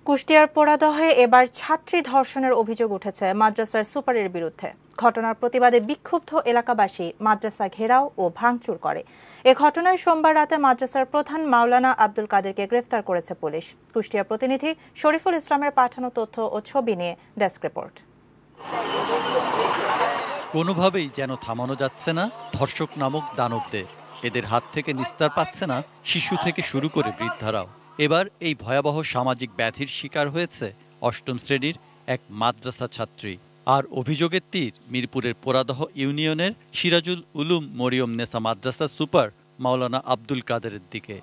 কুষ্টিয়ার পোড়াদহে এবার ছাত্রী ধর্ষণের অভিযোগ উঠেছে মাদ্রাসার সুপারের বিরুদ্ধে। ঘটনার প্রতিবাদে বিক্ষুব্ধ এলাকাবাসী মাদ্রাসা ঘেরাও ও ভাঙচুর করে। এ ঘটনায় সোমবার রাতে মাদ্রাসার প্রধান মাওলানা আব্দুল কাদেরকে গ্রেফতার করেছে পুলিশ। কুষ্টিয়া প্রতিনিধি শরীফুল ইসলামের পাঠানো তথ্য ও ছবি নিয়ে ডেস্ক রিপোর্ট। কোনোভাবেই যেন থামানো যাচ্ছে না ধর্ষক নামক দানবদের। এদের হাত থেকে নিস্তার পাচ্ছে না শিশু থেকে শুরু করে বৃদ্ধারাও। এবার এই ভয়াবহ সামাজিক ব্যাধির শিকার হয়েছে অষ্টম শ্রেণীর এক মাদ্রাসা ছাত্রী। আর অভিযোগের তীর মিরপুরের পোড়াদহ ইউনিয়নের সিরাজুল উলুম মরিয়ম নেসা মাদ্রাসা সুপার মাওলানা আব্দুল কাদেরের দিকে।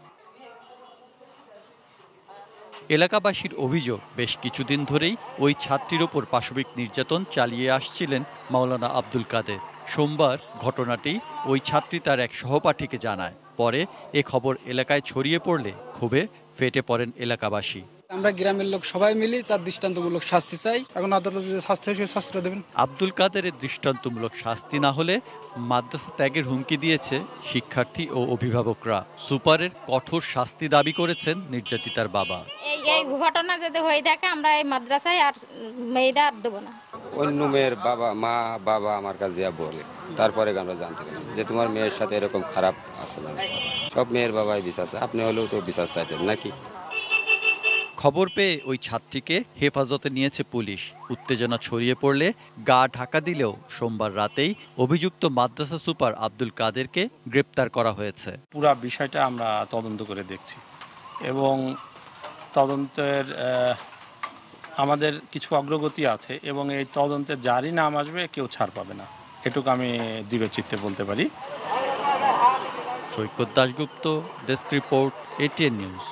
এলাকাবাসীর অভিযোগ, বেশ কিছুদিন ধরেই ওই ছাত্রীর ওপর পাশবিক নির্যাতন চালিয়ে আসছিলেন মাওলানা আব্দুল কাদের। সোমবার ঘটনাটি ওই ছাত্রী তার এক সহপাঠীকে জানায়। পরে এ খবর এলাকায় ছড়িয়ে পড়লে ক্ষোভে ফেটে পড়েন এলাকাবাসী। আমরা গ্রামের লোক সবাই মিলে তার দৃষ্টান্তমূলক শাস্তি চাই। এখন আদালতে যে শাস্তি হয় সেই শাস্তিটা দেবেন। আব্দুল কাদেরের দৃষ্টান্তমূলক শাস্তি না হলে মাদ্রাসা ত্যাগের হুমকি দিয়েছে শিক্ষার্থী ও অভিভাবকরা। সুপারের কঠোর শাস্তি দাবি করেছেন নির্যাতিতার বাবা। এই ঘটনা যদি হয়ে থাকে আমরা এই মাদ্রাসায় আর মেয়েরা আর দেবো না। অন্য মেয়ের বাবা আমার কাছে বলে, তারপরে আমরা জানতে পারি যে তোমার মেয়ের সাথে এরকম খারাপ আচরণ। সব মেয়ের বাবাই বিশ্বাস, আপনি হলেও তো বিশ্বাস চাইতেন নাকি? খবর পেয়ে ওই ছাত্রীকে হেফাজতে নিয়েছে পুলিশ। উত্তেজনা ছড়িয়ে পড়লে গা ঢাকা দিলেও সোমবার রাতেই অভিযুক্ত মাদ্রাসা সুপার আব্দুল কাদেরকে গ্রেপ্তার করা হয়েছে। পুরো বিষয়টা আমরা তদন্ত করে দেখছি এবং তদন্তের আমাদের কিছু অগ্রগতি আছে এবং এই তদন্তে যারই নাম আসবে কেউ ছাড় পাবে না, এটুকু আমি দৃঢ় চিত্তে বলতে পারি। Saikat Dasgupta, desk report, ATN news.